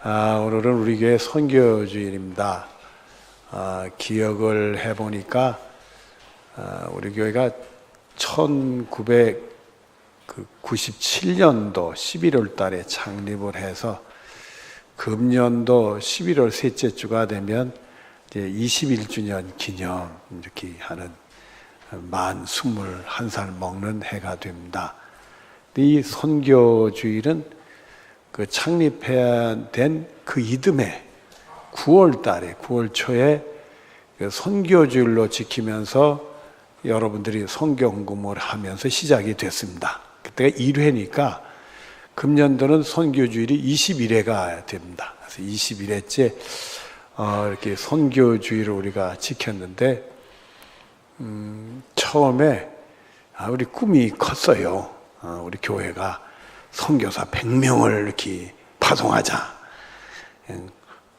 오늘은 우리 교회 선교주일입니다. 기억을 해보니까 우리 교회가 1997년도 11월 달에 창립을 해서 금년도 11월 셋째 주가 되면 이제 21주년 기념 이렇게 하는 만 21살 먹는 해가 됩니다. 이 선교주일은 그 창립해야 된 그 이듬해 9월 달에 9월 초에 그 선교주일로 지키면서 여러분들이 선교헌금을 하면서 시작이 됐습니다. 그때가 1회니까 금년도는 선교주일이 21회가 됩니다. 그래서 21회째 이렇게 선교주일을 우리가 지켰는데 처음에 우리 꿈이 컸어요. 우리 교회가 선교사 100명을 이렇게 파송하자.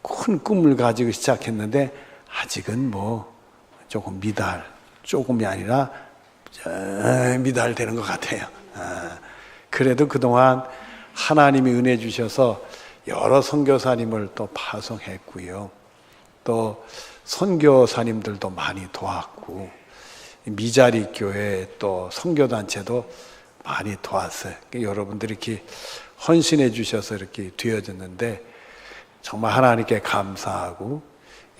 큰 꿈을 가지고 시작했는데 아직은 뭐 조금 조금이 아니라 미달되는 것 같아요. 그래도 그동안 하나님이 은혜 주셔서 여러 선교사님을 또 파송했고요. 또 선교사님들도 많이 도왔고 미자리 교회 또 선교단체도 많이 도왔어요. 여러분들이 이렇게 헌신해 주셔서 이렇게 되어졌는데 정말 하나님께 감사하고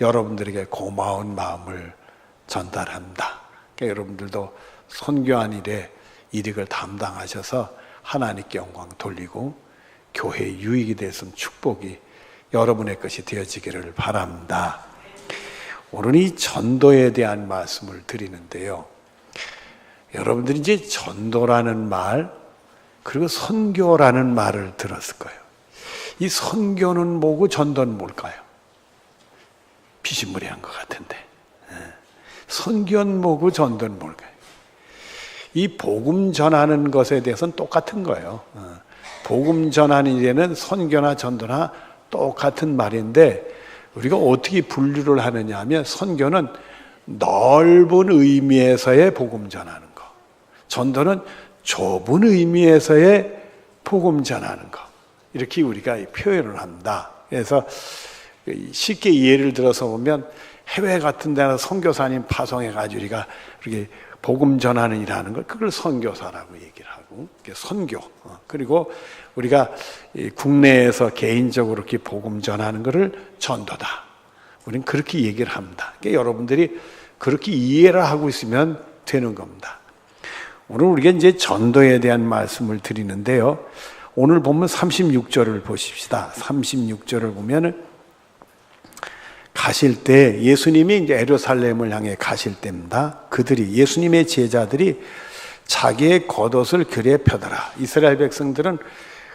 여러분들에게 고마운 마음을 전달합니다. 그러니까 여러분들도 선교한 일에 이익을 담당하셔서 하나님께 영광 돌리고 교회의 유익이 되었으면 축복이 여러분의 것이 되어지기를 바랍니다. 오늘 이 전도에 대한 말씀을 드리는데요. 여러분들이 이제 전도라는 말 그리고 선교라는 말을 들었을 거예요. 이 선교는 뭐고 전도는 뭘까요? 비스무리한 것 같은데 선교는 뭐고 전도는 뭘까요? 이 복음 전하는 것에 대해서는 똑같은 거예요. 복음 전하는 일에는 선교나 전도나 똑같은 말인데 우리가 어떻게 분류를 하느냐 하면 선교는 넓은 의미에서의 복음 전하는 거, 전도는 좁은 의미에서의 복음 전하는 거, 이렇게 우리가 표현을 합니다. 그래서 쉽게 예를 들어서 보면 해외 같은 데는 선교사님 파송해가지고 우리가 이렇게 복음 전하는 일하는 걸 그걸 선교사라고 얘기를 하고 선교. 그리고 우리가 국내에서 개인적으로 이렇게 복음 전하는 것을 전도다. 우리는 그렇게 얘기를 합니다. 그러니까 여러분들이 그렇게 이해를 하고 있으면 되는 겁니다. 오늘 우리가 이제 전도에 대한 말씀을 드리는데요. 오늘 보면 36절을 보십시다. 36절을 보면은 가실 때 예수님이 이제 예루살렘을 향해 가실 때입니다. 예수님의 제자들이 자기의 겉옷을 길에 펴더라. 이스라엘 백성들은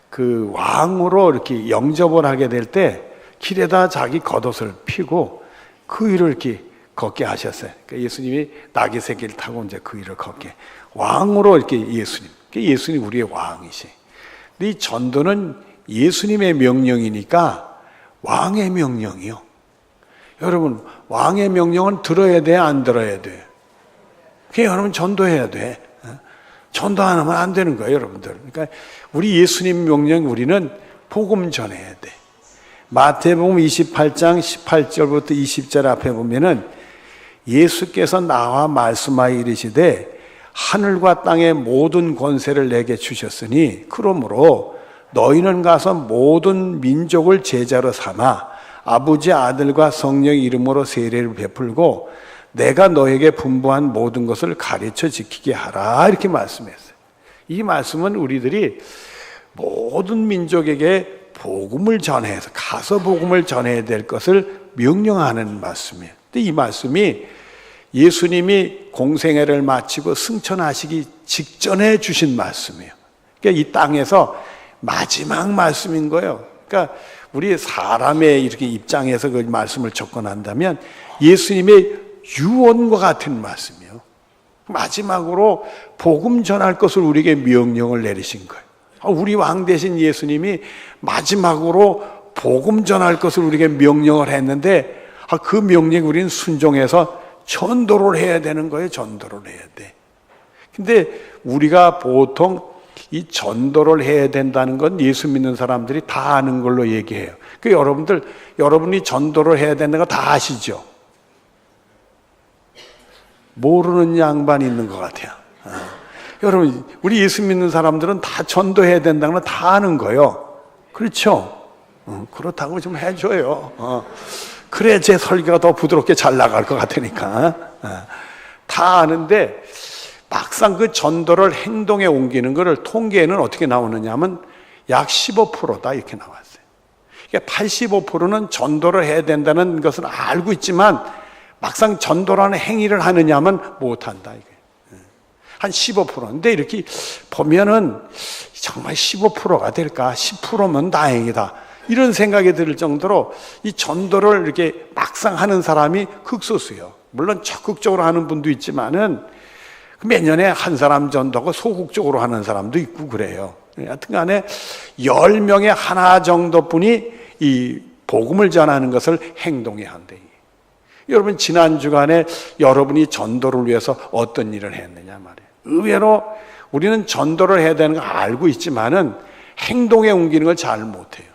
그 왕으로 이렇게 영접을 하게 될 때 길에다 자기 겉옷을 피고 그 위를 이렇게 걷게 하셨어요. 그러니까 예수님이 나귀 새끼를 타고 이제 그 위를 걷게 왕으로 이렇게 예수님 우리의 왕이시. 근데 이 전도는 예수님의 명령이니까 왕의 명령이요. 여러분 왕의 명령은 들어야 돼, 안 들어야 돼? 그러니까 여러분 전도해야 돼. 전도 안 하면 안 되는 거예요, 여러분들. 그러니까 우리 예수님 명령 우리는 복음 전해야 돼. 마태복음 28장 18절부터 20절 앞에 보면은 예수께서 나와 말씀하여 이르시되 하늘과 땅의 모든 권세를 내게 주셨으니 그러므로 너희는 가서 모든 민족을 제자로 삼아 아버지 아들과 성령의 이름으로 세례를 베풀고 내가 너에게 분부한 모든 것을 가르쳐 지키게 하라 이렇게 말씀했어요. 이 말씀은 우리들이 모든 민족에게 복음을 전해서 가서 복음을 전해야 될 것을 명령하는 말씀이에요. 근데 이 말씀이 예수님이 공생애를 마치고 승천하시기 직전에 주신 말씀이에요. 그러니까 이 땅에서 마지막 말씀인 거예요. 그러니까 우리 사람의 이렇게 입장에서 그 말씀을 접근한다면 예수님의 유언과 같은 말씀이에요. 마지막으로 복음 전할 것을 우리에게 명령을 내리신 거예요. 우리 왕 되신 예수님이 마지막으로 복음 전할 것을 우리에게 명령을 했는데 그 명령에 우리는 순종해서 전도를 해야 되는 거예요. 전도를 해야 돼. 근데 우리가 보통 이 전도를 해야 된다는 건 예수 믿는 사람들이 다 아는 걸로 얘기해요. 그 여러분이 전도를 해야 된다는 거 다 아시죠? 모르는 양반이 있는 것 같아요. 여러분, 우리 예수 믿는 사람들은 다 전도해야 된다는 거 다 아는 거예요. 그렇죠? 그렇다고 좀 해줘요. 그래 제 설교가 더 부드럽게 잘 나갈 것 같으니까. 다 아는데 막상 그 전도를 행동에 옮기는 것을 통계에는 어떻게 나오느냐 하면 약 15%다 이렇게 나왔어요. 그러니까 85%는 전도를 해야 된다는 것은 알고 있지만 막상 전도라는 행위를 하느냐 하면 못한다. 이게. 한 15%인데 이렇게 보면은 정말 15%가 될까? 10%면 다행이다. 이런 생각이 들 정도로 이 전도를 이렇게 막상 하는 사람이 극소수예요. 물론 적극적으로 하는 분도 있지만은 몇 년에 한 사람 전도하고 소극적으로 하는 사람도 있고 그래요. 하여튼 간에 10명에 하나 정도뿐이 이 복음을 전하는 것을 행동에 한대. 여러분 지난 주간에 여러분이 전도를 위해서 어떤 일을 했느냐 말이에요. 의외로 우리는 전도를 해야 되는 거 알고 있지만은 행동에 옮기는 걸 잘 못해요.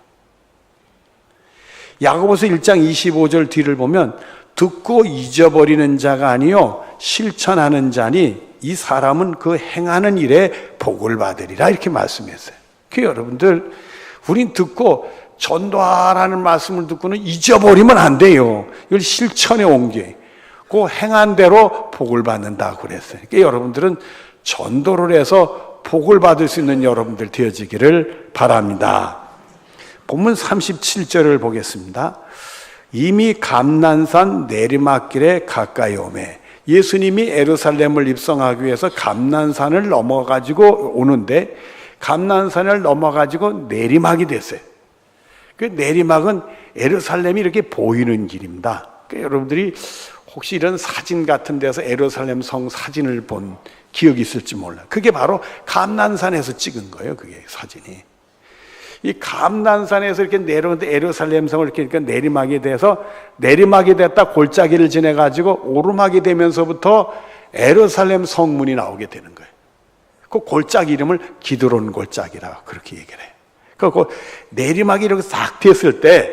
야고보서 1장 25절 뒤를 보면 듣고 잊어버리는 자가 아니요 실천하는 자니 이 사람은 그 행하는 일에 복을 받으리라 이렇게 말씀했어요. 그 여러분들 우린 듣고 전도하라는 말씀을 듣고는 잊어버리면 안 돼요. 이걸 실천에 옮겨. 그 행한 대로 복을 받는다고 그랬어요. 그러니까 여러분들은 전도를 해서 복을 받을 수 있는 여러분들 되어지기를 바랍니다. 본문 37절을 보겠습니다. 이미 감난산 내리막길에 가까이 오매 예수님이 예루살렘을 입성하기 위해서 감난산을 넘어가지고 오는데 감난산을 넘어가지고 내리막이 됐어요. 그 내리막은 예루살렘이 이렇게 보이는 길입니다. 그러니까 여러분들이 혹시 이런 사진 같은 데서 예루살렘 성 사진을 본 기억이 있을지 몰라요. 그게 바로 감난산에서 찍은 거예요. 그게 사진이. 이 감난산에서 이렇게 내려오는데 예루살렘 성을 이렇게 내리막이 돼서 내리막이 됐다 골짜기를 지내가지고 오르막이 되면서부터 예루살렘 성문이 나오게 되는 거예요. 그 골짜기 이름을 기드론 골짜기라고 그렇게 얘기를 해요. 그 내리막이 이렇게 싹 됐을 때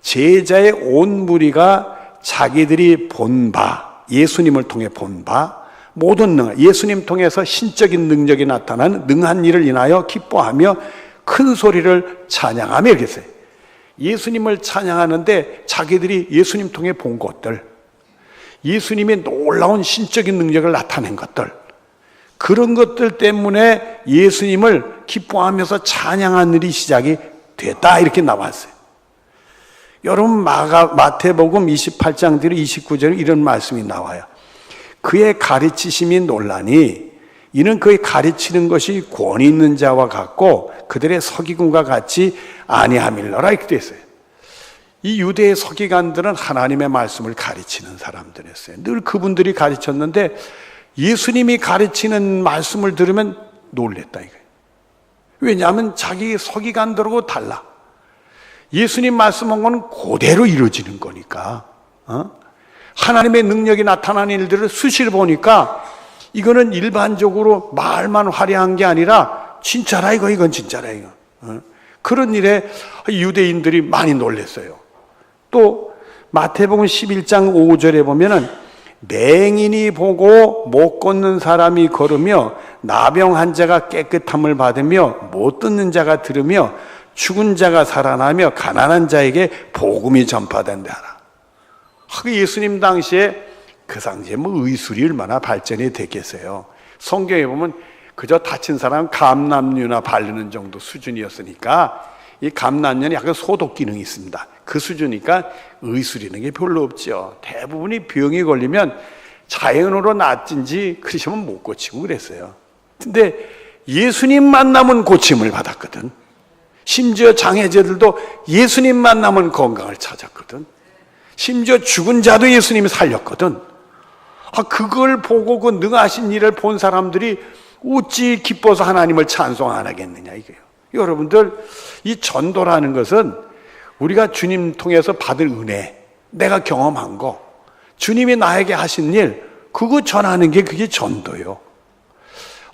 제자의 온 무리가 자기들이 본 바, 예수님을 통해 본 바, 모든 예수님 통해서 신적인 능력이 나타난 능한 일을 인하여 기뻐하며 큰 소리를 찬양하며 이렇게 했어요. 예수님을 찬양하는데 자기들이 예수님 통해 본 것들, 예수님의 놀라운 신적인 능력을 나타낸 것들, 그런 것들 때문에 예수님을 기뻐하면서 찬양하는 일이 시작이 됐다 이렇게 나왔어요. 여러분 마태복음 28장 뒤로 29절에 이런 말씀이 나와요. 그의 가르치심이 논라니 이는 그의 가르치는 것이 권위 있는 자와 같고 그들의 서기관과 같이 아니함일러라 이렇게 돼 있어요. 이 유대의 서기관들은 하나님의 말씀을 가르치는 사람들이었어요. 늘 그분들이 가르쳤는데 예수님이 가르치는 말씀을 들으면 놀랬다 이거예요. 왜냐하면 자기 서기관들하고 달라. 예수님 말씀한 건 그대로 이루어지는 거니까. 하나님의 능력이 나타나는 일들을 수시로 보니까 이거는 일반적으로 말만 화려한 게 아니라 진짜라 이건 진짜라 이거. 그런 일에 유대인들이 많이 놀랐어요. 또 마태복음 11장 5절에 보면은 맹인이 보고 못 걷는 사람이 걸으며 나병 환자가 깨끗함을 받으며 못 듣는 자가 들으며 죽은 자가 살아나며 가난한 자에게 복음이 전파된다 하라. 그 예수님 당시에 그 당시에 뭐 의술이 얼마나 발전이 됐겠어요. 성경에 보면 그저 다친 사람 감람류나 바르는 정도 수준이었으니까 이 감람류는 약간 소독 기능이 있습니다. 그 수준이니까 의술이라는 게 별로 없죠. 대부분이 병이 걸리면 자연으로 낫진지 그러시면 못 고치고 그랬어요. 근데 예수님 만나면 고침을 받았거든. 심지어 장애자들도 예수님 만나면 건강을 찾았거든. 심지어 죽은 자도 예수님이 살렸거든. 그걸 보고 그 능하신 일을 본 사람들이 어찌 기뻐서 하나님을 찬송 안 하겠느냐 이거예요. 여러분들 이 전도라는 것은 우리가 주님 통해서 받을 은혜, 내가 경험한 거, 주님이 나에게 하신 일, 그거 전하는 게 그게 전도요.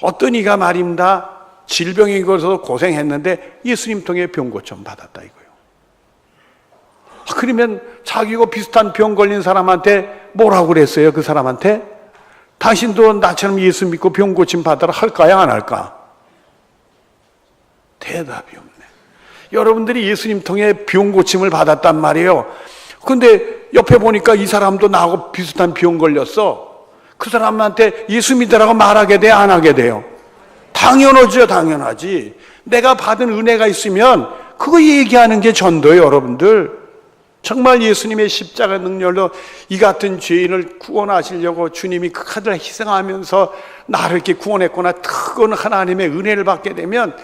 어떤 이가 말입니다. 질병이 걸려서 고생했는데 예수님 통해 병 고침 받았다 이거예요. 그러면 자기가 비슷한 병 걸린 사람한테 뭐라고 그랬어요? 그 사람한테 당신도 나처럼 예수 믿고 병 고침 받으라 할까요? 안 할까? 대답이 없네. 여러분들이 예수님 통해 병 고침을 받았단 말이에요. 근데 옆에 보니까 이 사람도 나하고 비슷한 병 걸렸어. 그 사람한테 예수 믿으라고 말하게 돼? 안 하게 돼요? 당연하죠. 당연하지. 내가 받은 은혜가 있으면 그거 얘기하는 게 전도예요. 여러분들 정말 예수님의 십자가 능력으로 이 같은 죄인을 구원하시려고 주님이 그 아들 희생하면서 나를 이렇게 구원했구나. 특은 하나님의 은혜를 받게 되면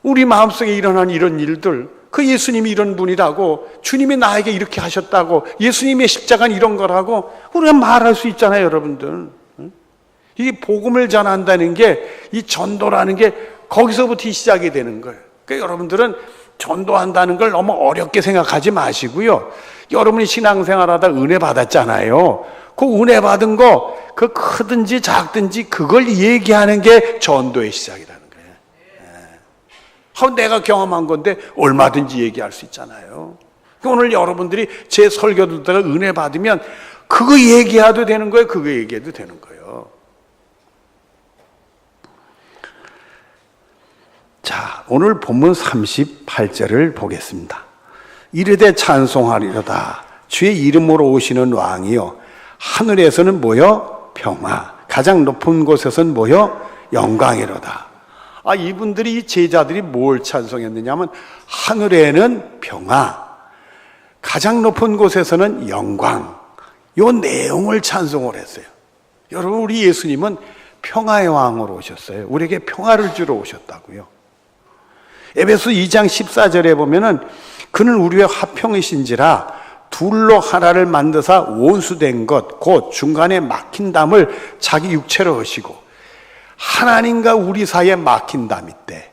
우리 마음속에 일어난 이런 일들, 그 예수님이 이런 분이라고, 주님이 나에게 이렇게 하셨다고, 예수님의 십자가는 이런 거라고 우리가 말할 수 있잖아요. 여러분들 이 복음을 전한다는 게, 이 전도라는 게 거기서부터 시작이 되는 거예요. 그러니까 여러분들은 전도한다는 걸 너무 어렵게 생각하지 마시고요. 여러분이 신앙생활하다 은혜 받았잖아요. 그 은혜 받은 거, 그 크든지 작든지 그걸 얘기하는 게 전도의 시작이라는 거예요. 내가 경험한 건데 얼마든지 얘기할 수 있잖아요. 오늘 여러분들이 제 설교 듣다가 은혜 받으면 그거 얘기해도 되는 거예요. 그거 얘기해도 되는 거예요. 자, 오늘 본문 38절을 보겠습니다. 이르되 찬송하리로다. 주의 이름으로 오시는 왕이요. 하늘에서는 뭐요? 평화. 가장 높은 곳에서는 뭐요? 영광이로다. 이분들이, 이 제자들이 뭘 찬송했느냐 하면 하늘에는 평화, 가장 높은 곳에서는 영광. 요 내용을 찬송을 했어요. 여러분, 우리 예수님은 평화의 왕으로 오셨어요. 우리에게 평화를 주러 오셨다고요. 에베소 2장 14절에 보면은 그는 우리의 화평이신지라 둘로 하나를 만드사 원수된 것 곧 중간에 막힌 담을 자기 육체로 하시고, 하나님과 우리 사이에 막힌 담이 있대.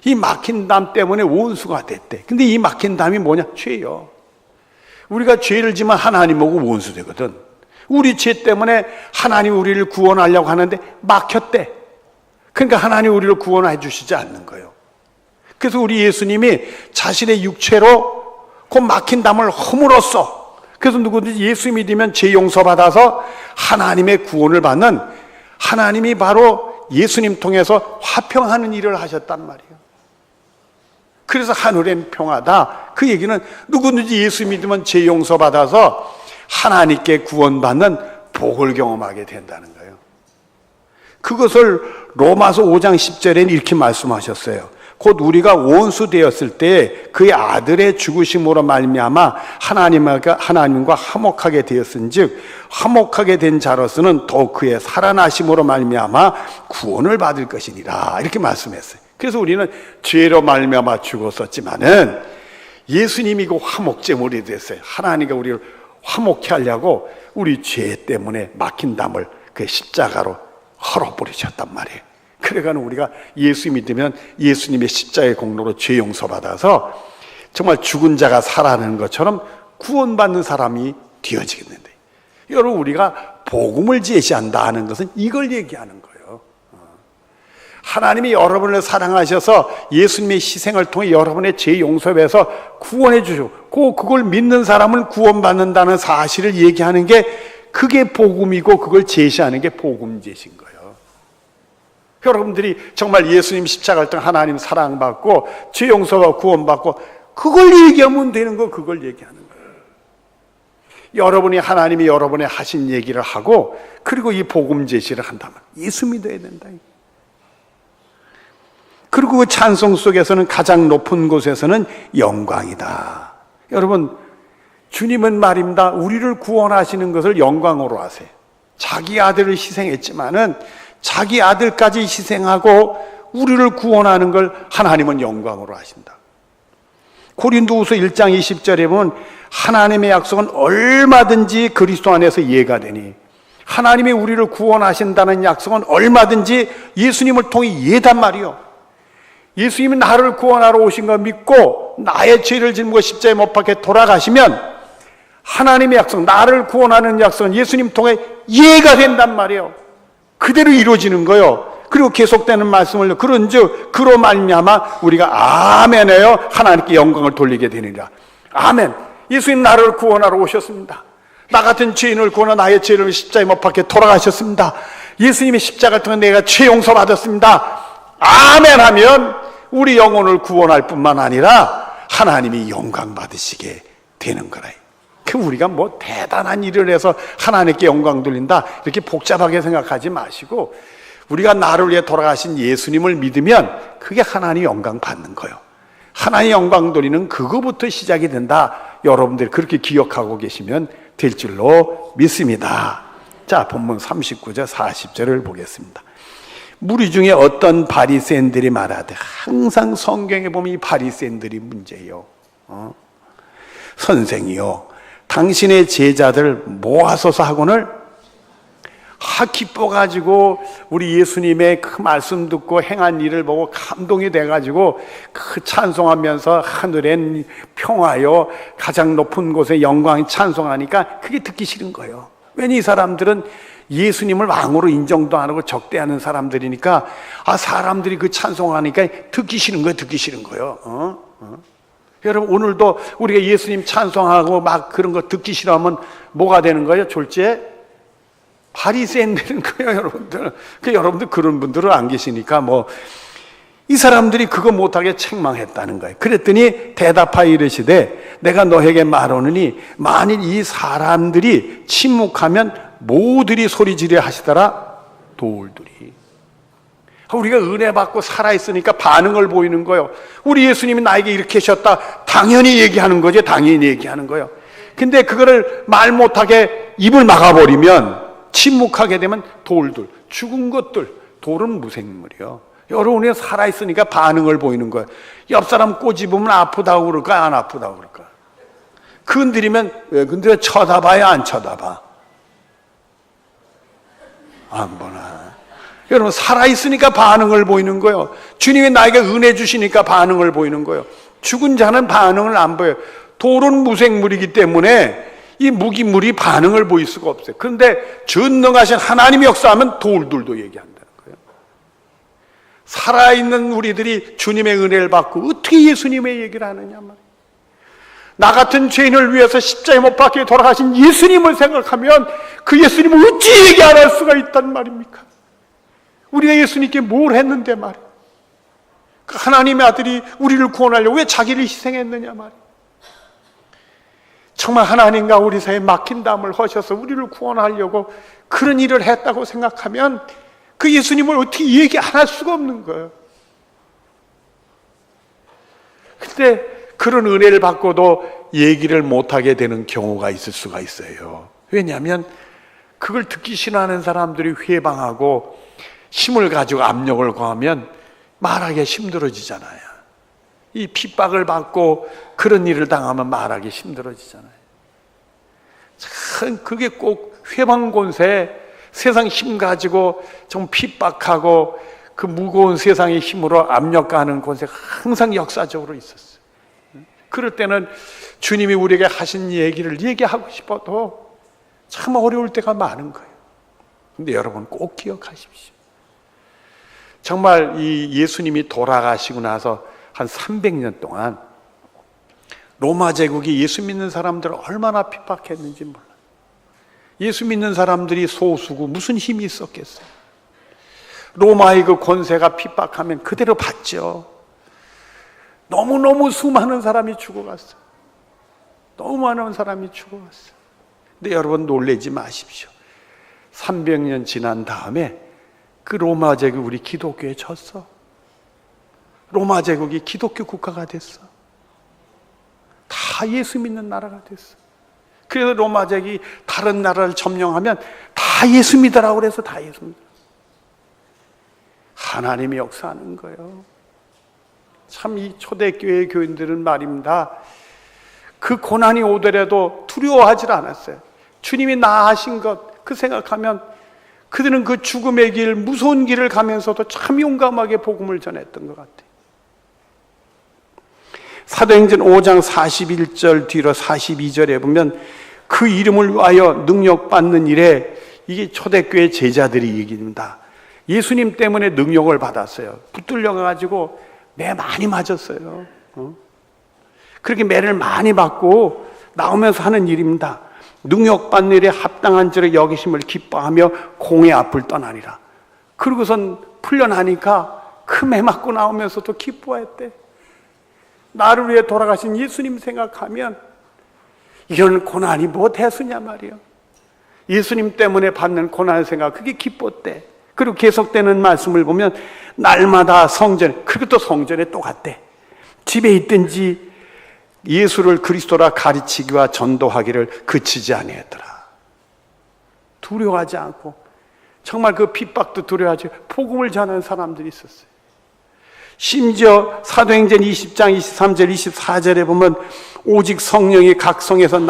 이 막힌 담 때문에 원수가 됐대. 근데 이 막힌 담이 뭐냐? 죄요. 우리가 죄를 지면 하나님하고 원수 되거든. 우리 죄 때문에 하나님 우리를 구원하려고 하는데 막혔대. 그러니까 하나님 우리를 구원해 주시지 않는 거예요. 그래서 우리 예수님이 자신의 육체로 그 막힌 담을 허물었어. 그래서 누구든지 예수 믿으면 죄 용서받아서 하나님의 구원을 받는, 하나님이 바로 예수님 통해서 화평하는 일을 하셨단 말이에요. 그래서 하늘엔 평화다. 그 얘기는 누구든지 예수 믿으면 죄 용서받아서 하나님께 구원받는 복을 경험하게 된다는 거예요. 그것을 로마서 5장 10절에는 이렇게 말씀하셨어요. 곧 우리가 원수 되었을 때 그의 아들의 죽으심으로 말미암아 하나님과 화목하게 되었은즉 화목하게 된 자로서는 더욱 그의 살아나심으로 말미암아 구원을 받을 것이니라. 이렇게 말씀했어요. 그래서 우리는 죄로 말미암아 죽었었지만은 예수님이 그 화목제물이 됐어요. 하나님과 우리를 화목케 하려고 우리 죄 때문에 막힌 담을 그 십자가로 헐어버리셨단 말이에요. 그러니까 우리가 예수 믿으면 예수님의 십자가의 공로로 죄 용서받아서 정말 죽은 자가 살아나는 것처럼 구원받는 사람이 되어지겠는데, 여러분 우리가 복음을 제시한다 하는 것은 이걸 얘기하는 거예요. 하나님이 여러분을 사랑하셔서 예수님의 희생을 통해 여러분의 죄 용서해서 구원해 주시고 그걸 믿는 사람은 구원받는다는 사실을 얘기하는 게, 그게 복음이고 그걸 제시하는 게 복음 제시인 거예요. 여러분들이 정말 예수님 십자가를 통해 하나님 사랑받고 죄 용서가 구원받고 그걸 얘기하면 되는 거, 그걸 얘기하는 거예요. 여러분이 하나님이 여러분의 하신 얘기를 하고 그리고 이 복음 제시를 한다면 예수 믿어야 된다. 그리고 그 찬송 속에서는 가장 높은 곳에서는 영광이다. 여러분, 주님은 말입니다, 우리를 구원하시는 것을 영광으로 하세요. 자기 아들을 희생했지만은 자기 아들까지 희생하고 우리를 구원하는 걸 하나님은 영광으로 하신다. 고린도후서 1장 20절에 보면 하나님의 약속은 얼마든지 그리스도 안에서 이해가 되니, 하나님이 우리를 구원하신다는 약속은 얼마든지 예수님을 통해 이해단 말이요. 예수님이 나를 구원하러 오신 거 믿고 나의 죄를 짊고 십자가에 못 박혀 돌아가시면 하나님의 약속, 나를 구원하는 약속은 예수님 통해 이해가 된단 말이에요. 그대로 이루어지는 거예요. 그리고 계속되는 말씀을 그런즉 그로 말미암아 우리가 아멘하여 하나님께 영광을 돌리게 되느니라. 아멘. 예수님 나를 구원하러 오셨습니다. 나 같은 죄인을 구원하 나의 죄를 십자가에 못 박혀 돌아가셨습니다. 예수님의 십자가 통해 내가 죄 용서 받았습니다. 아멘 하면 우리 영혼을 구원할 뿐만 아니라 하나님이 영광 받으시게 되는 거라. 그 우리가 뭐 대단한 일을 해서 하나님께 영광 돌린다 이렇게 복잡하게 생각하지 마시고, 우리가 나를 위해 돌아가신 예수님을 믿으면 그게 하나님 영광 받는 거예요. 하나님 영광 돌리는 그거부터 시작이 된다. 여러분들이 그렇게 기억하고 계시면 될 줄로 믿습니다. 자, 본문 39절 40절을 보겠습니다. 무리 중에 어떤 바리새인들이 말하되, 항상 성경에 보면 이 바리새인들이 문제예요. 선생이요, 당신의 제자들 모아서서 하고는 기뻐가지고 우리 예수님의 그 말씀 듣고 행한 일을 보고 감동이 돼가지고 그 찬송하면서 하늘엔 평화요 가장 높은 곳에 영광이 찬송하니까 그게 듣기 싫은 거예요. 왜냐, 이 사람들은 예수님을 왕으로 인정도 안 하고 적대하는 사람들이니까 사람들이 그 찬송하니까 듣기 싫은 거예요. 여러분, 오늘도 우리가 예수님 찬송하고 막 그런 거 듣기 싫어하면 뭐가 되는 거예요? 졸지에 바리새인 되는 거예요, 여러분들. 여러분들 그런 분들은 안 계시니까 이 사람들이 그거 못하게 책망했다는 거예요. 그랬더니 대답하여 이르시되, 내가 너에게 말하노니 만일 이 사람들이 침묵하면 모들이 소리지르 하시더라. 돌들이. 우리가 은혜 받고 살아있으니까 반응을 보이는 거예요. 우리 예수님이 나에게 이렇게 하셨다, 당연히 얘기하는 거죠. 당연히 얘기하는 거예요. 근데 그거를 말 못하게 입을 막아버리면, 침묵하게 되면 돌들, 죽은 것들, 돌은 무생물이요. 여러분이 살아있으니까 반응을 보이는 거예요. 옆 사람 꼬집으면 아프다고 그럴까, 안 아프다고 그럴까? 건드리면 왜 건드려? 쳐다봐야 안 쳐다봐? 안 보나? 여러분, 살아있으니까 반응을 보이는 거예요. 주님이 나에게 은혜 주시니까 반응을 보이는 거예요. 죽은 자는 반응을 안 보여요. 돌은 무생물이기 때문에 이 무기물이 반응을 보일 수가 없어요. 그런데 전능하신 하나님이 역사하면 돌들도 얘기한다는 거예요. 살아있는 우리들이 주님의 은혜를 받고 어떻게 예수님의 얘기를 하느냐 말이에요. 나 같은 죄인을 위해서 십자가에 못 박혀 돌아가신 예수님을 생각하면 그 예수님을 어찌 얘기 안 할 수가 있단 말입니까? 우리가 예수님께 뭘 했는데 말이에요. 그 하나님의 아들이 우리를 구원하려고 왜 자기를 희생했느냐 말이에요. 정말 하나님과 우리 사이에 막힌 담을 허셔서 우리를 구원하려고 그런 일을 했다고 생각하면 그 예수님을 어떻게 얘기 안 할 수가 없는 거예요. 근데 그런 은혜를 받고도 얘기를 못하게 되는 경우가 있을 수가 있어요. 왜냐하면 그걸 듣기 싫어하는 사람들이 회방하고 힘을 가지고 압력을 가하면 말하기가 힘들어지잖아요. 이 핍박을 받고 그런 일을 당하면 말하기 힘들어지잖아요. 참 그게 꼭 회방권세, 세상 힘 가지고 좀 핍박하고 그 무거운 세상의 힘으로 압력가하는 권세가 항상 역사적으로 있었어요. 그럴 때는 주님이 우리에게 하신 얘기를 얘기하고 싶어도 참 어려울 때가 많은 거예요. 근데 여러분 꼭 기억하십시오. 정말 이 예수님이 돌아가시고 나서 한 300년 동안 로마 제국이 예수 믿는 사람들을 얼마나 핍박했는지 몰라요. 예수 믿는 사람들이 소수고 무슨 힘이 있었겠어요. 로마의 그 권세가 핍박하면 그대로 받죠. 너무너무 수많은 사람이 죽어갔어요. 너무 많은 사람이 죽어갔어요. 근데 여러분 놀라지 마십시오. 300년 지난 다음에 그 로마 제국 우리 기독교에 졌어. 로마 제국이 기독교 국가가 됐어. 다 예수 믿는 나라가 됐어. 그래서 로마 제국이 다른 나라를 점령하면 다 예수 믿으라고 그래서 다 예수 믿어. 하나님이 역사하는 거예요. 참 이 초대교회 교인들은 말입니다. 그 고난이 오더라도 두려워하지 않았어요. 주님이 나아하신 것 그 생각하면 그들은 그 죽음의 길, 무서운 길을 가면서도 참 용감하게 복음을 전했던 것 같아요. 사도행전 5장 41절 뒤로 42절에 보면 그 이름을 위하여 능력받는 일에 이게 초대교회 제자들이 얘기합니다. 예수님 때문에 능력을 받았어요. 붙들려 가지고 매 많이 맞았어요. 그렇게 매를 많이 받고 나오면서 하는 일입니다. 능력받는 일에 합당한 줄을 여기심을 기뻐하며 공의 앞을 떠나니라. 그러고선 풀려나니까 그 매 맞고 나오면서도 기뻐했대. 나를 위해 돌아가신 예수님 생각하면 이런 고난이 뭐 대수냐 말이요. 예수님 때문에 받는 고난을 생각, 그게 기뻤대. 그리고 계속되는 말씀을 보면 날마다 성전, 그리고 또 성전에 또 갔대. 집에 있든지 예수를 그리스도라 가르치기와 전도하기를 그치지 아니했더라. 두려워하지 않고 정말 그 핍박도 두려워하지 복음을 전하는 사람들이 있었어요. 심지어 사도행전 20장 23절 24절에 보면 오직 성령이 각 성에서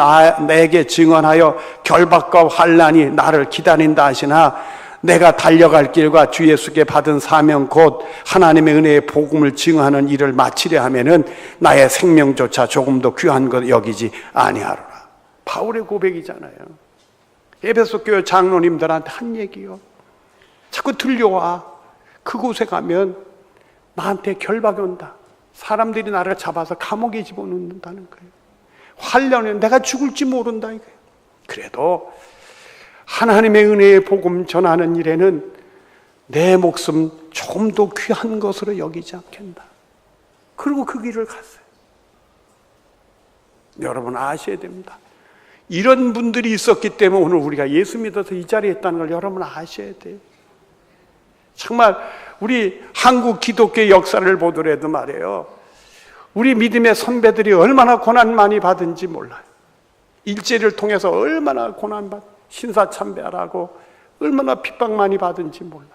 내게 증언하여 결박과 환난이 나를 기다린다 하시나 내가 달려갈 길과 주 예수께 받은 사명 곧 하나님의 은혜의 복음을 증언하는 일을 마치려 하면은 나의 생명조차 조금도 귀한 것 여기지 아니하노라. 바울의 고백이잖아요. 에베소 교회 장로님들한테 한 얘기요. 자꾸 들려와. 그곳에 가면 나한테 결박이 온다. 사람들이 나를 잡아서 감옥에 집어넣는다는 거예요. 환란은 내가 죽을지 모른다 이거예요. 그래도 하나님의 은혜의 복음 전하는 일에는 내 목숨 조금 더 귀한 것으로 여기지 않겠다. 그리고 그 길을 갔어요. 여러분 아셔야 됩니다. 이런 분들이 있었기 때문에 오늘 우리가 예수 믿어서 이 자리에 있다는 걸 여러분 아셔야 돼요. 정말 우리 한국 기독교의 역사를 보더라도 말이에요. 우리 믿음의 선배들이 얼마나 고난 많이 받은지 몰라요. 일제를 통해서 얼마나 고난 신사참배하라고 얼마나 핍박 많이 받은지 몰라요.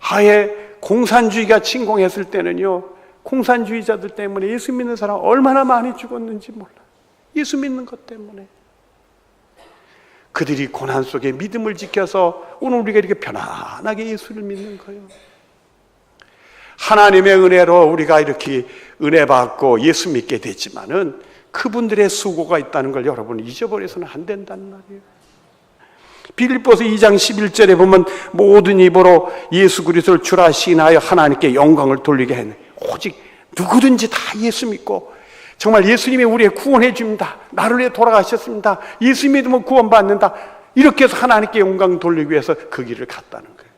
아예 공산주의가 침공했을 때는요, 공산주의자들 때문에 예수 믿는 사람 얼마나 많이 죽었는지 몰라요. 예수 믿는 것 때문에. 그들이 고난 속에 믿음을 지켜서 오늘 우리가 이렇게 편안하게 예수를 믿는 거예요. 하나님의 은혜로 우리가 이렇게 은혜 받고 예수 믿게 됐지만은 그분들의 수고가 있다는 걸 여러분이 잊어버려서는 안 된다는 말이에요. 빌립보서 2장 11절에 보면 모든 입으로 예수 그리스도를 주라 시인하여 하나님께 영광을 돌리게 했네. 오직 누구든지 다 예수 믿고 정말 예수님이 우리의 구원해 줍니다. 나를 위해 돌아가셨습니다. 예수 믿으면 구원받는다. 이렇게 해서 하나님께 영광 돌리기 위해서 그 길을 갔다는 거예요.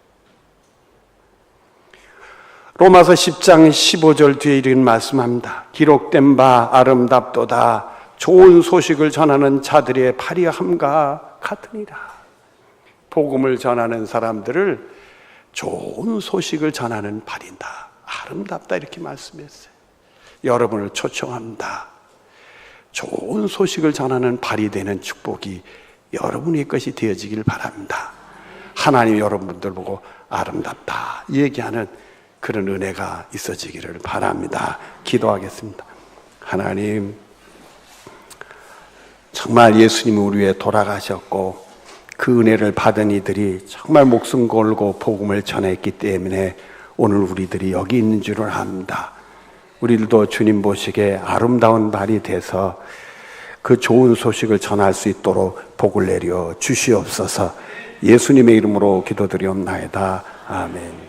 로마서 10장 15절 뒤에 이런 말씀합니다. 기록된 바 아름답도다. 좋은 소식을 전하는 자들의 발휘함과 같으니라. 복음을 전하는 사람들을 좋은 소식을 전하는 발인다. 아름답다 이렇게 말씀했어요. 여러분을 초청합니다. 좋은 소식을 전하는 발이 되는 축복이 여러분의 것이 되어지길 바랍니다. 하나님 여러분들 보고 아름답다 얘기하는 그런 은혜가 있어지기를 바랍니다. 기도하겠습니다. 하나님, 정말 예수님이 우리 위해 돌아가셨고 그 은혜를 받은 이들이 정말 목숨 걸고 복음을 전했기 때문에 오늘 우리들이 여기 있는 줄을 압니다. 우리들도 주님 보시기에 아름다운 발이 돼서 그 좋은 소식을 전할 수 있도록 복을 내려 주시옵소서. 예수님의 이름으로 기도드리옵나이다. 아멘.